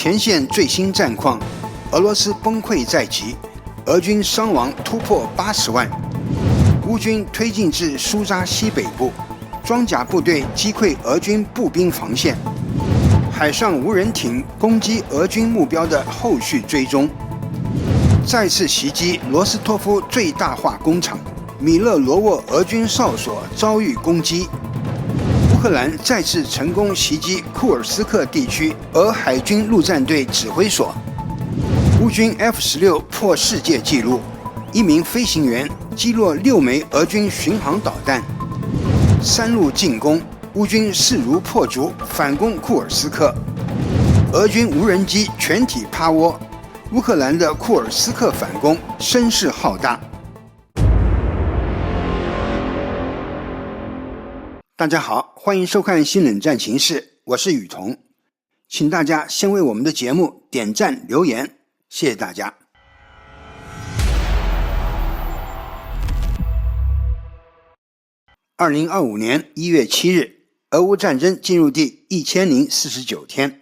前线最新战况，俄罗斯崩溃在即，俄军伤亡突破80万，乌军推进至苏扎西北部，装甲部队击溃俄军步兵防线，海上无人艇攻击俄军目标的后续追踪，再次袭击罗斯托夫最大化工厂，米勒罗沃俄军哨所遭遇攻击。乌克兰再次成功袭击库尔斯克地区俄海军陆战队指挥所。乌军 F-16破世界纪录，一名飞行员击落6枚俄军巡航导弹。3路进攻，乌军势如破竹反攻库尔斯克。俄军无人机全体趴窝，乌克兰的库尔斯克反攻声势浩大。大家好，欢迎收看新冷战情势，我是雨桐，请大家先为我们的节目点赞留言，谢谢大家。2025年1月7日，俄乌战争进入第1049天。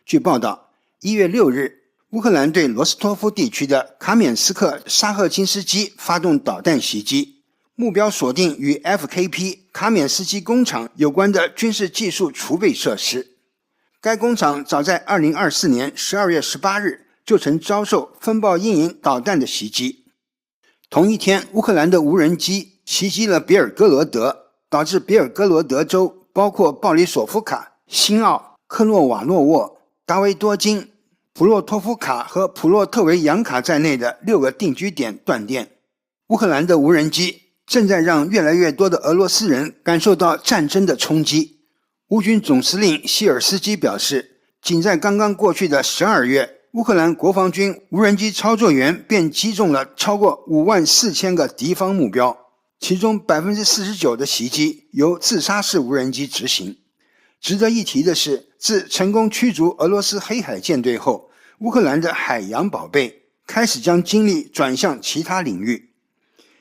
据报道，1月6日，乌克兰对罗斯托夫地区的卡缅斯克沙赫金斯基发动导弹袭击，目标锁定与 FKP 卡缅斯基工厂有关的军事技术储备设施。该工厂早在2024年12月18日就曾遭受风暴鹰营导弹的袭击。同一天，乌克兰的无人机袭击了别尔哥罗德，导致别尔哥罗德州包括鲍里索夫卡、新奥、克诺瓦诺沃、达维多金、普洛托夫卡和普洛特维扬卡在内的6个定居点断电。乌克兰的无人机正在让越来越多的俄罗斯人感受到战争的冲击。乌军总司令希尔斯基表示，仅在刚刚过去的12月，乌克兰国防军无人机操作员便击中了超过54000个敌方目标，其中 49% 的袭击由自杀式无人机执行。值得一提的是，自成功驱逐俄罗斯黑海舰队后，乌克兰的海洋宝贝开始将精力转向其他领域。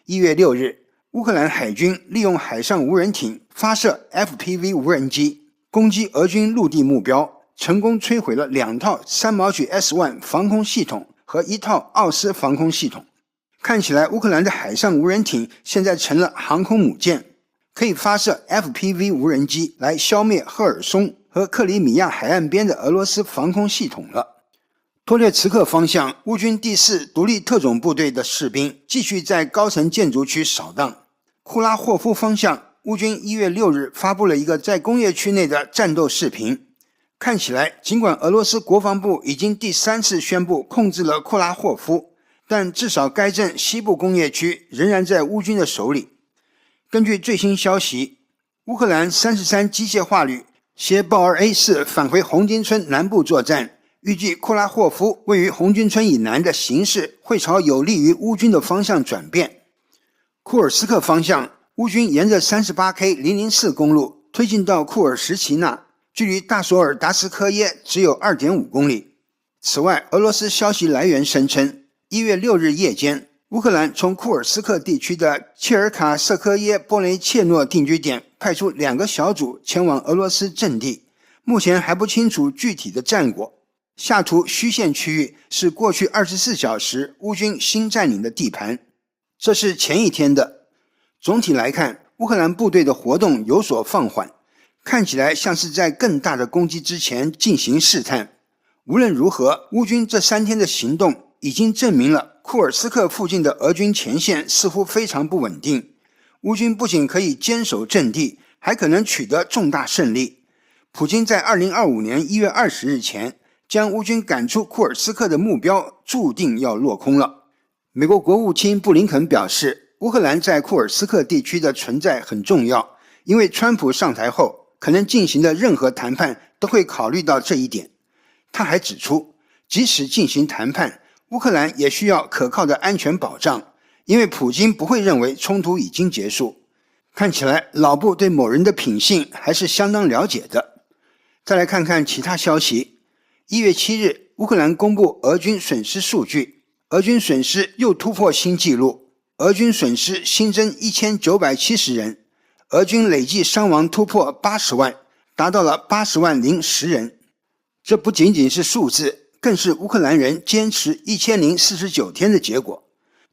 1月6日，乌克兰海军利用海上无人艇发射 FPV 无人机，攻击俄军陆地目标，成功摧毁了2套3毛举 S1 防空系统和1套奥斯防空系统。看起来乌克兰的海上无人艇现在成了航空母舰，可以发射 FPV 无人机来消灭赫尔松和克里米亚海岸边的俄罗斯防空系统了。托列茨克方向，乌军第4独立特种部队的士兵继续在高层建筑区扫荡。库拉霍夫方向，乌军1月6日发布了一个在工业区内的战斗视频。看起来，尽管俄罗斯国防部已经第3次宣布控制了库拉霍夫，但至少该镇西部工业区仍然在乌军的手里。根据最新消息，乌克兰33机械化旅携豹儿 A4 返回红军村南部作战，预计库拉霍夫位于红军村以南的形势会朝有利于乌军的方向转变。库尔斯克方向，乌军沿着 38K004 公路推进到库尔什奇纳，距离大索尔达斯科耶只有 2.5 公里。此外，俄罗斯消息来源声称，1月6日夜间，乌克兰从库尔斯克地区的切尔卡瑟科耶波雷切诺定居点派出2个小组前往俄罗斯阵地，目前还不清楚具体的战果。下图虚线区域是过去24小时乌军新占领的地盘，这是前一天的。总体来看，乌克兰部队的活动有所放缓，看起来像是在更大的攻击之前进行试探。无论如何，乌军这3天的行动已经证明了库尔斯克附近的俄军前线似乎非常不稳定。乌军不仅可以坚守阵地，还可能取得重大胜利。普京在2025年1月20日前将乌军赶出库尔斯克的目标注定要落空了。美国国务卿布林肯表示，乌克兰在库尔斯克地区的存在很重要，因为川普上台后可能进行的任何谈判都会考虑到这一点。他还指出，即使进行谈判，乌克兰也需要可靠的安全保障，因为普京不会认为冲突已经结束。看起来老布对某人的品性还是相当了解的。再来看看其他消息。1月7日，乌克兰公布俄军损失数据，俄军损失又突破新纪录，俄军损失新增1970人，俄军累计伤亡突破80万，达到了80万010人。这不仅仅是数字，更是乌克兰人坚持1049天的结果。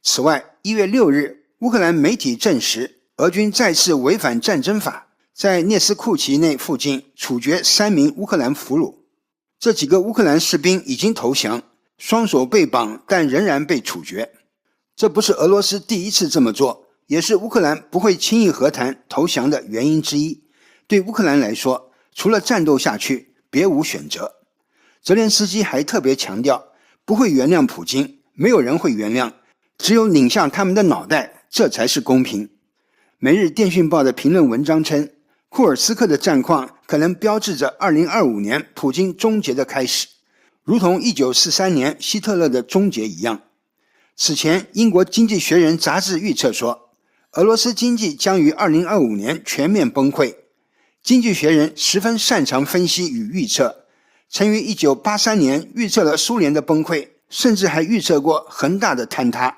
此外，1月6日，乌克兰媒体证实，俄军再次违反战争法，在涅斯库奇内附近处决3名乌克兰俘虏。这几个乌克兰士兵已经投降，双手被绑，但仍然被处决。这不是俄罗斯第一次这么做，也是乌克兰不会轻易和谈投降的原因之一。对乌克兰来说，除了战斗下去，别无选择。泽连斯基还特别强调，不会原谅普京，没有人会原谅，只有拧向他们的脑袋，这才是公平。每日电讯报的评论文章称，库尔斯克的战况可能标志着2025年普京终结的开始，如同1943年希特勒的终结一样。此前，英国经济学人杂志预测说，俄罗斯经济将于2025年全面崩溃。经济学人十分擅长分析与预测，曾于1983年预测了苏联的崩溃，甚至还预测过恒大的坍塌。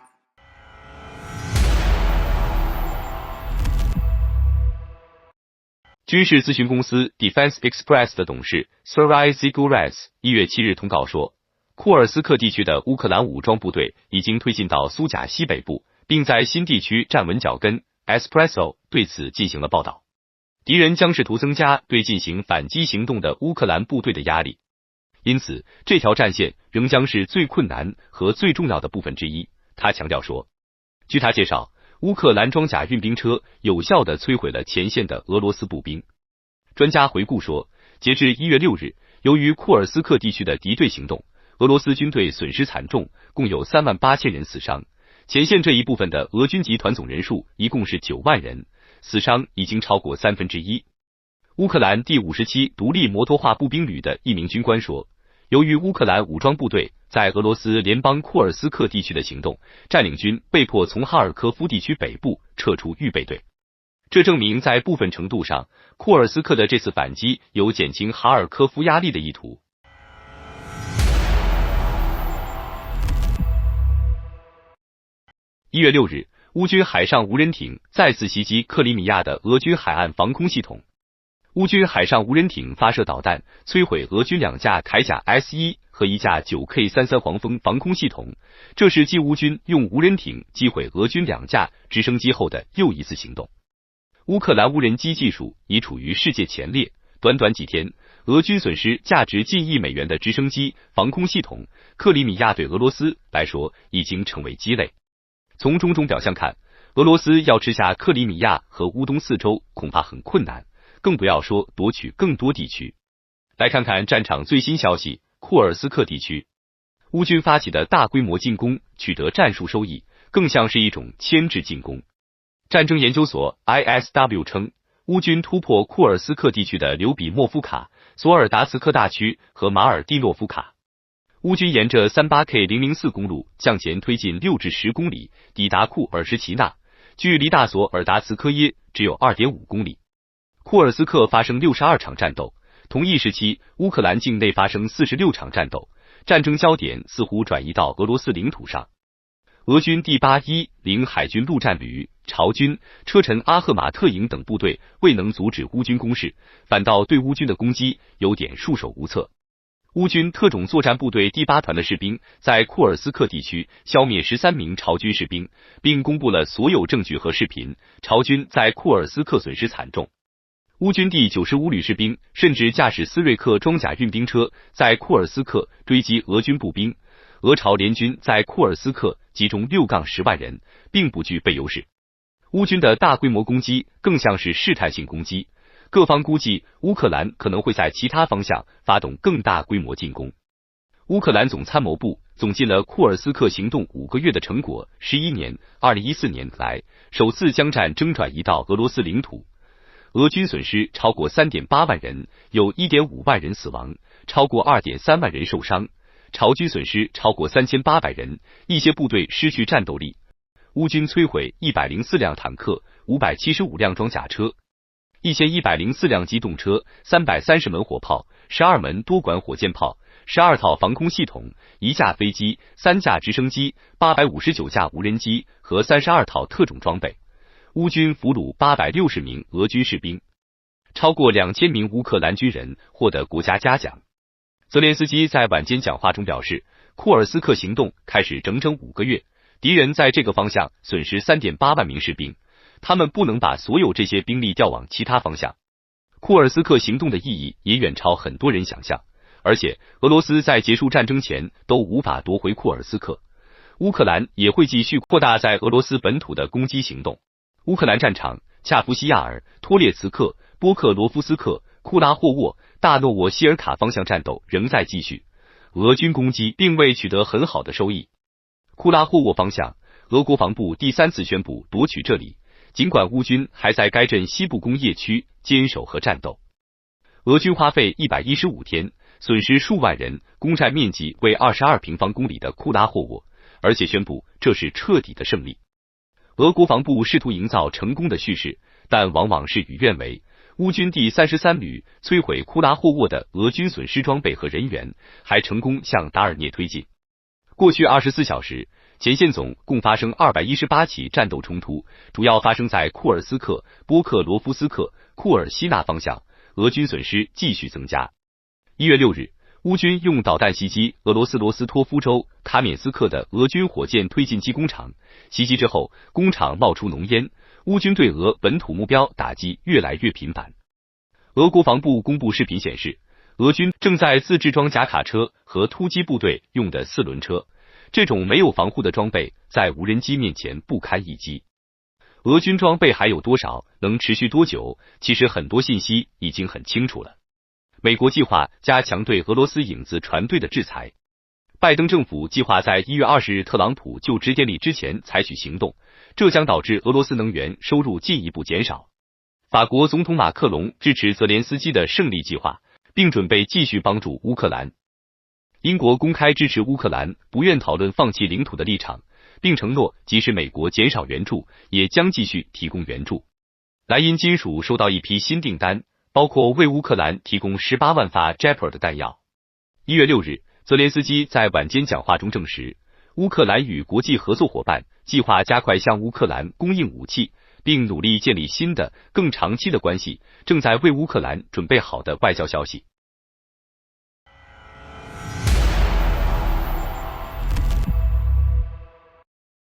军事咨询公司 Defense Express 的董事 Sergei Ziguras 1月7日通告说，库尔斯克地区的乌克兰武装部队已经推进到苏贾西北部，并在新地区站稳脚跟。Espresso 对此进行了报道。敌人将试图增加对进行反击行动的乌克兰部队的压力，因此这条战线仍将是最困难和最重要的部分之一。他强调说，据他介绍，乌克兰装甲运兵车有效地摧毁了前线的俄罗斯步兵。专家回顾说，截至1月6日，由于库尔斯克地区的敌对行动，俄罗斯军队损失惨重，共有38000人死伤。前线这一部分的俄军集团总人数一共是9万人，死伤已经超过1/3。乌克兰第57独立摩托化步兵旅的一名军官说，由于乌克兰武装部队在俄罗斯联邦库尔斯克地区的行动，占领军被迫从哈尔科夫地区北部撤出预备队。这证明在部分程度上，库尔斯克的这次反击有减轻哈尔科夫压力的意图。1月6日，乌军海上无人艇再次袭击克里米亚的俄军海岸防空系统。乌军海上无人艇发射导弹，摧毁俄军2架铠甲 S1和1架 9K33 黄蜂防空系统，这是继乌军用无人艇击毁俄军2架直升机后的又一次行动。乌克兰无人机技术已处于世界前列，短短几天，俄军损失价值近1亿美元的直升机防空系统，克里米亚对俄罗斯来说已经成为鸡肋。从种种表象看，俄罗斯要吃下克里米亚和乌东4州恐怕很困难，更不要说夺取更多地区。来看看战场最新消息，库尔斯克地区，乌军发起的大规模进攻取得战术收益，更像是一种牵制进攻。战争研究所 ISW 称，乌军突破库尔斯克地区的刘比莫夫卡、索尔达茨克大区和马尔蒂诺夫卡。乌军沿着 38K004 公路向前推进6至10公里，抵达库尔什奇纳，距离大索尔达茨科耶只有 2.5 公里。库尔斯克发生62场战斗，同一时期乌克兰境内发生46场战斗，战争焦点似乎转移到俄罗斯领土上。俄军第810海军陆战旅、朝军、车臣阿赫马特营等部队未能阻止乌军攻势，反倒对乌军的攻击有点束手无策。乌军特种作战部队第8团的士兵在库尔斯克地区消灭13名朝军士兵，并公布了所有证据和视频。朝军在库尔斯克损失惨重。乌军第95旅士兵甚至驾驶斯瑞克装甲运兵车在库尔斯克追击俄军步兵。俄朝联军在库尔斯克集中6-10万人，并不具备优势。乌军的大规模攻击更像是试探性攻击。各方估计，乌克兰可能会在其他方向发动更大规模进攻。乌克兰总参谋部总结了库尔斯克行动5个月的成果，11年2014年来首次将战争转移到俄罗斯领土。俄军损失超过 3.8 万人，有 1.5 万人死亡，超过 2.3 万人受伤。朝军损失超过3800人，一些部队失去战斗力。乌军摧毁104辆坦克、575辆装甲车、1104辆机动车、330门火炮、12门多管火箭炮、12套防空系统、1架飞机、3架直升机、859架无人机和32套特种装备。乌军俘虏860名俄军士兵，超过2000名乌克兰军人获得国家嘉奖。泽连斯基在晚间讲话中表示，库尔斯克行动开始整整5个月，敌人在这个方向损失 3.8 万名士兵，他们不能把所有这些兵力调往其他方向。库尔斯克行动的意义也远超很多人想象，而且俄罗斯在结束战争前都无法夺回库尔斯克。乌克兰也会继续扩大在俄罗斯本土的攻击行动。乌克兰战场恰夫西亚尔、托列茨克、波克罗夫斯克、库拉霍沃、大诺沃希尔卡方向战斗仍在继续，俄军攻击并未取得很好的收益。库拉霍沃方向，俄国防部第3次宣布夺取这里，尽管乌军还在该镇西部工业区坚守和战斗。俄军花费115天，损失数万人，攻占面积为22平方公里的库拉霍沃，而且宣布这是彻底的胜利。俄国防部试图营造成功的叙事，但往往事与愿违。乌军第33旅摧毁库拉霍沃的俄军损失装备和人员，还成功向达尔涅推进。过去24小时，前线总共发生218起战斗冲突，主要发生在库尔斯克、波克罗夫斯克、库尔西纳方向，俄军损失继续增加。1月6日，乌军用导弹袭击俄罗斯罗斯托夫州卡缅斯克的俄军火箭推进机工厂，袭击之后，工厂冒出浓烟，乌军对俄本土目标打击越来越频繁。俄国防部公布视频显示，俄军正在自制装甲卡车和突击部队用的4轮车，这种没有防护的装备在无人机面前不堪一击。俄军装备还有多少，能持续多久，其实很多信息已经很清楚了。美国计划加强对俄罗斯影子船队的制裁。拜登政府计划在1月20日特朗普就职典礼之前采取行动，这将导致俄罗斯能源收入进一步减少。法国总统马克龙支持泽连斯基的胜利计划，并准备继续帮助乌克兰。英国公开支持乌克兰，不愿讨论放弃领土的立场，并承诺即使美国减少援助，也将继续提供援助。莱茵金属收到一批新订单，包括为乌克兰提供18万发 Japer 的弹药。1月6日，泽连斯基在晚间讲话中证实，乌克兰与国际合作伙伴计划加快向乌克兰供应武器，并努力建立新的、更长期的关系，正在为乌克兰准备好的外交消息。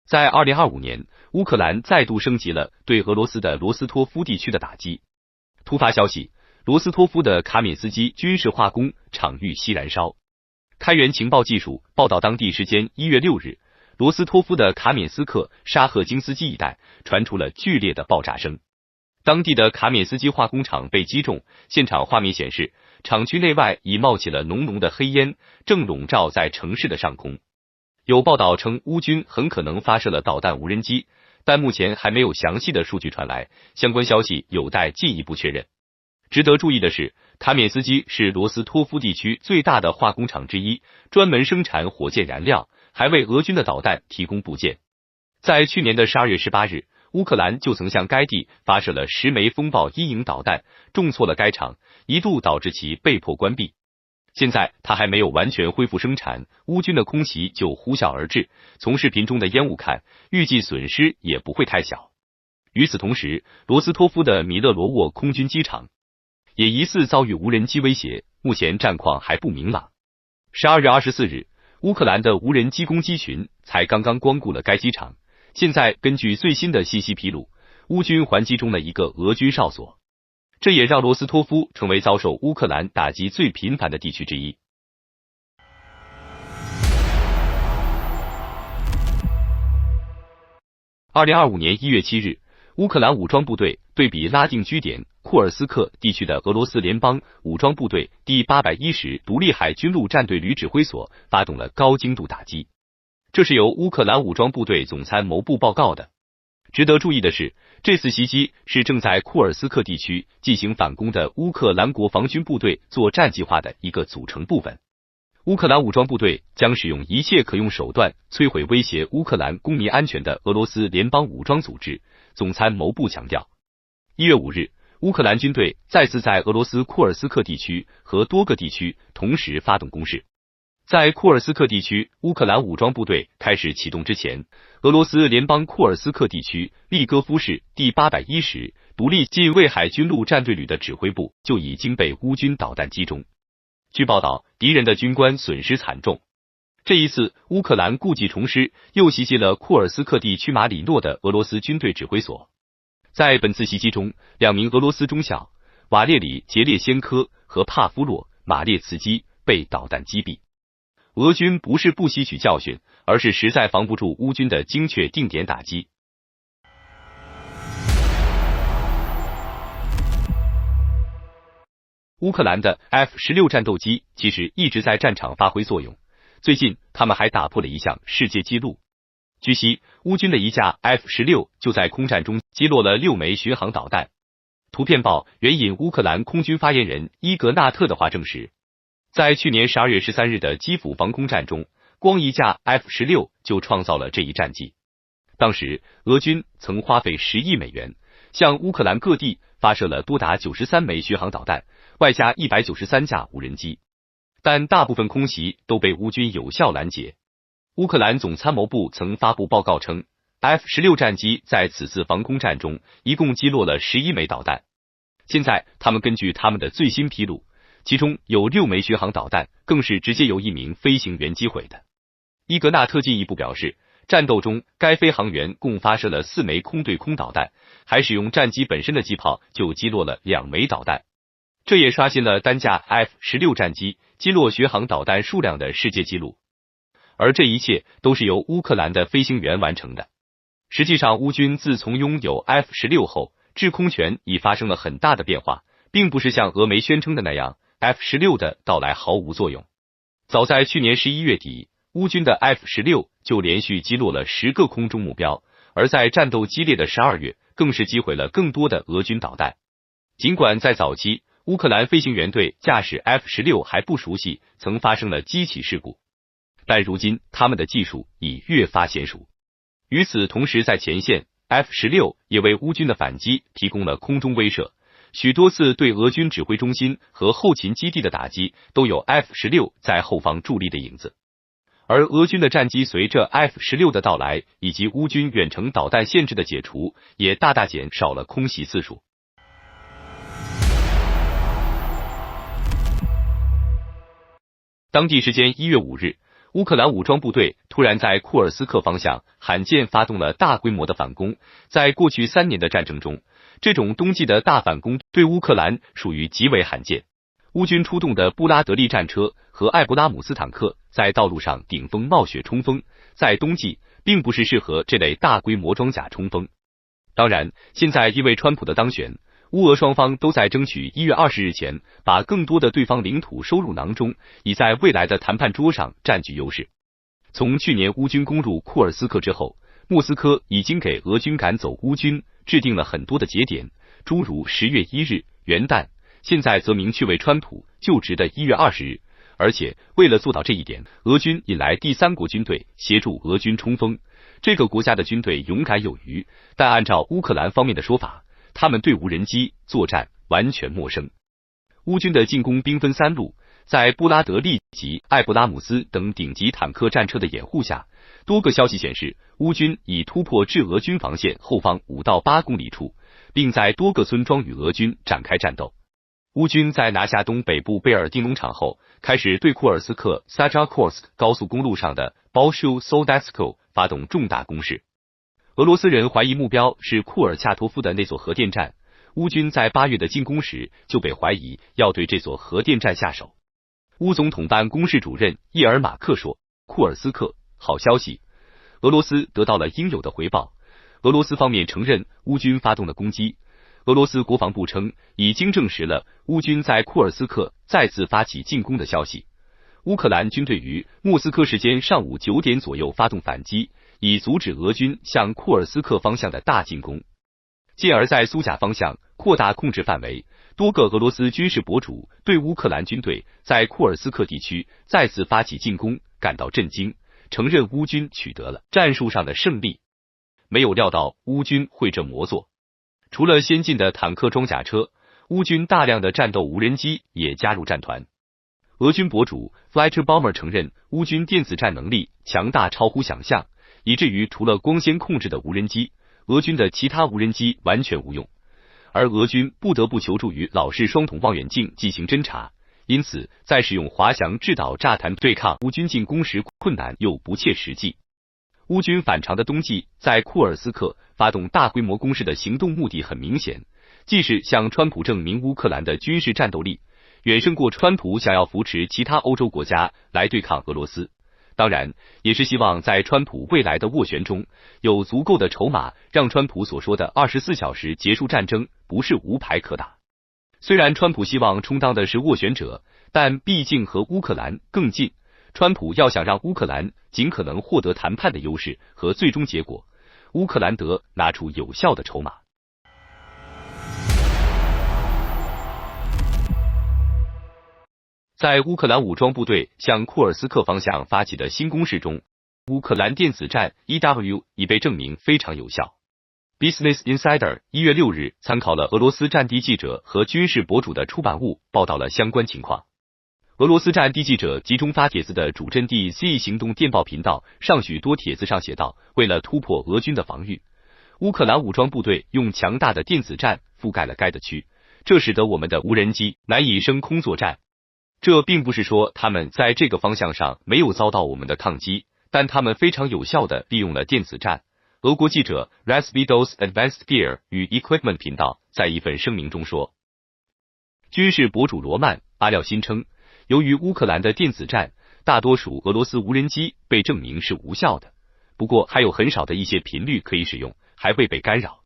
在2025年，乌克兰再度升级了对俄罗斯的罗斯托夫地区的打击。突发消息，罗斯托夫的卡缅斯基军事化工厂遇袭燃烧。开源情报技术报道，当地时间1月6日，罗斯托夫的卡缅斯克沙赫金斯基一带传出了剧烈的爆炸声。当地的卡缅斯基化工厂被击中，现场画面显示，厂区内外已冒起了浓浓的黑烟，正笼罩在城市的上空。有报道称，乌军很可能发射了导弹无人机，但目前还没有详细的数据传来，相关消息有待进一步确认。值得注意的是，卡缅斯基是罗斯托夫地区最大的化工厂之一，专门生产火箭燃料，还为俄军的导弹提供部件。在去年的12月18日，乌克兰就曾向该地发射了10枚风暴阴影导弹，重挫了该厂，一度导致其被迫关闭。现在它还没有完全恢复生产，乌军的空袭就呼啸而至，从视频中的烟雾看，预计损失也不会太小。与此同时，罗斯托夫的米勒罗沃空军机场也疑似遭遇无人机威胁，目前战况还不明朗。12月24日，乌克兰的无人机攻击群才刚刚光顾了该机场，现在根据最新的信息披露，乌军还击中了一个俄军哨所。这也让罗斯托夫成为遭受乌克兰打击最频繁的地区之一。2025年1月7日，乌克兰武装部队对比拉定居点库尔斯克地区的俄罗斯联邦武装部队第810独立海军陆战队旅指挥所发动了高精度打击。这是由乌克兰武装部队总参谋部报告的。值得注意的是，这次袭击是正在库尔斯克地区进行反攻的乌克兰国防军部队作战计划的一个组成部分。乌克兰武装部队将使用一切可用手段摧毁威胁乌克兰公民安全的俄罗斯联邦武装组织，总参谋部强调。1月5日，乌克兰军队再次在俄罗斯库尔斯克地区和多个地区同时发动攻势。在库尔斯克地区，乌克兰武装部队开始启动之前，俄罗斯联邦库尔斯克地区利戈夫市第810独立近卫海军陆战队旅的指挥部就已经被乌军导弹击中。据报道，敌人的军官损失惨重。这一次，乌克兰故技重施，又袭击了库尔斯克地区马里诺的俄罗斯军队指挥所。在本次袭击中，2名俄罗斯中校瓦列里·杰列先科和帕夫洛·马列茨基被导弹击毙。俄军不是不吸取教训，而是实在防不住乌军的精确定点打击。乌克兰的 F-16战斗机其实一直在战场发挥作用，最近他们还打破了一项世界纪录。据悉，乌军的一架 F-16就在空战中击落了6枚巡航导弹。图片报援引乌克兰空军发言人伊格纳特的话证实，在去年12月13日的基辅防空战中，光一架 F-16就创造了这一战绩。当时，俄军曾花费10亿美元，向乌克兰各地发射了多达93枚巡航导弹，外加193架无人机，但大部分空袭都被乌军有效拦截。乌克兰总参谋部曾发布报告称， F-16战机在此次防空战中一共击落了11枚导弹。现在他们根据他们的最新披露，其中有6枚巡航导弹更是直接由一名飞行员击毁的。伊格纳特进一步表示，战斗中该飞行员共发射了4枚空对空导弹，还使用战机本身的机炮就击落了2枚导弹。这也刷新了单架 F-16战机击落巡航导弹数量的世界纪录。而这一切都是由乌克兰的飞行员完成的。实际上，乌军自从拥有 F-16后，制空权已发生了很大的变化，并不是像俄媒宣称的那样 ，F-16的到来毫无作用。早在去年11月底，乌军的 F-16就连续击落了10个空中目标，而在战斗激烈的12月，更是击毁了更多的俄军导弹。尽管在早期，乌克兰飞行员对驾驶 F-16还不熟悉，曾发生了机起事故，但如今他们的技术已越发娴熟。与此同时，在前线 F-16也为乌军的反击提供了空中威慑，许多次对俄军指挥中心和后勤基地的打击都有 F-16在后方助力的影子。而俄军的战机随着 F-16的到来以及乌军远程导弹限制的解除，也大大减少了空袭次数。当地时间1月5日，乌克兰武装部队突然在库尔斯克方向罕见发动了大规模的反攻。在过去3年的战争中，这种冬季的大反攻对乌克兰属于极为罕见。乌军出动的布拉德利战车和艾布拉姆斯坦克在道路上顶风冒雪冲锋，在冬季并不是适合这类大规模装甲冲锋。当然，现在因为川普的当选，乌俄双方都在争取1月20日前把更多的对方领土收入囊中，以在未来的谈判桌上占据优势。从去年乌军攻入库尔斯克之后，莫斯科已经给俄军赶走乌军制定了很多的节点，诸如10月1日、元旦，现在则明确为川普就职的1月20日。而且为了做到这一点，俄军引来第三国军队协助俄军冲锋。这个国家的军队勇敢有余，但按照乌克兰方面的说法，他们对无人机作战完全陌生。乌军的进攻兵分3路，在布拉德利及艾布拉姆斯等顶级坦克战车的掩护下，多个消息显示，乌军已突破至俄军防线后方5到8公里处，并在多个村庄与俄军展开战斗。乌军在拿下东北部贝尔丁农场后，开始对库尔斯克 Sajarkorsk 高速公路上的 Bolshu Soldatsko 发动重大攻势。俄罗斯人怀疑目标是库尔恰托夫的那座核电站，乌军在8月的进攻时就被怀疑要对这座核电站下手。乌总统办公室主任叶尔马克说，库尔斯克，好消息，俄罗斯得到了应有的回报。俄罗斯方面承认乌军发动了攻击。俄罗斯国防部称，已经证实了乌军在库尔斯克再次发起进攻的消息。乌克兰军队于莫斯科时间上午9点左右发动反击，以阻止俄军向库尔斯克方向的大进攻，进而在苏贾方向扩大控制范围。多个俄罗斯军事博主对乌克兰军队在库尔斯克地区再次发起进攻感到震惊，承认乌军取得了战术上的胜利。没有料到乌军会这么做。除了先进的坦克装甲车，乌军大量的战斗无人机也加入战团。俄军博主 Flighter Bomber 承认，乌军电子战能力强大超乎想象，以至于除了光纤控制的无人机，俄军的其他无人机完全无用。而俄军不得不求助于老式双筒望远镜进行侦察，因此再使用滑翔制导炸弹对抗乌军进攻时困难又不切实际。乌军反常的冬季在库尔斯克发动大规模攻势的行动目的很明显，既是向川普证明乌克兰的军事战斗力远胜过川普想要扶持其他欧洲国家来对抗俄罗斯，当然也是希望在川普未来的斡旋中有足够的筹码，让川普所说的24小时结束战争不是无牌可打。虽然川普希望充当的是斡旋者，但毕竟和乌克兰更近，川普要想让乌克兰尽可能获得谈判的优势和最终结果，乌克兰得拿出有效的筹码。在乌克兰武装部队向库尔斯克方向发起的新攻势中，乌克兰电子战 EW 已被证明非常有效。Business Insider 1月6日参考了俄罗斯战地记者和军事博主的出版物，报道了相关情况。俄罗斯战地记者集中发帖子的主阵地 C 行动电报频道上许多帖子上写道，为了突破俄军的防御，乌克兰武装部队用强大的电子战覆盖了该的区，这使得我们的无人机难以升空作战。这并不是说他们在这个方向上没有遭到我们的抗击，但他们非常有效地利用了电子战。俄国记者 Rasvidos Advanced Gear 与 Equipment 频道在一份声明中说，军事博主罗曼·阿廖辛称，由于乌克兰的电子战大多数俄罗斯无人机被证明是无效的，不过还有很少的一些频率可以使用，还未被干扰。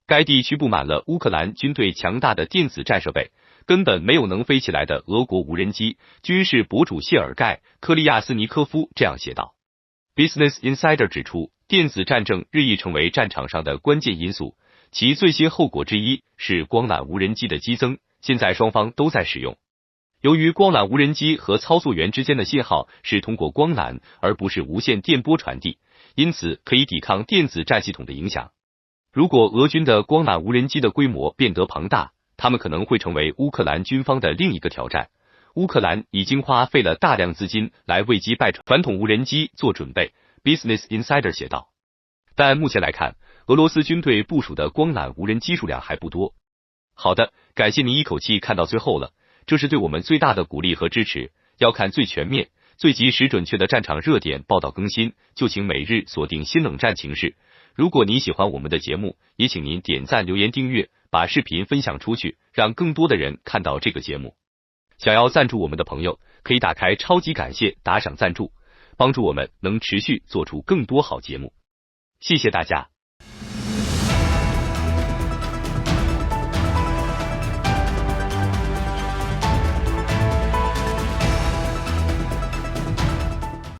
该地区布满了乌克兰军队强大的电子战设备，根本没有能飞起来的俄国无人机。军事博主谢尔盖·科利亚斯尼科夫这样写道。Business Insider 指出，电子战争日益成为战场上的关键因素，其最新后果之一是光缆无人机的激增，现在双方都在使用。由于光缆无人机和操作员之间的信号是通过光缆而不是无线电波传递，因此可以抵抗电子战系统的影响。如果俄军的光缆无人机的规模变得庞大，他们可能会成为乌克兰军方的另一个挑战。乌克兰已经花费了大量资金来为击败传统无人机做准备 ，Business Insider 写道。但目前来看，俄罗斯军队部署的光缆无人机数量还不多。好的，感谢您一口气看到最后了，这是对我们最大的鼓励和支持。要看最全面、最及时准确的战场热点报道更新，就请每日锁定新冷战情势。如果您喜欢我们的节目，也请您点赞、留言、订阅，把视频分享出去，让更多的人看到这个节目。想要赞助我们的朋友，可以打开超级感谢打赏赞助，帮助我们能持续做出更多好节目。谢谢大家。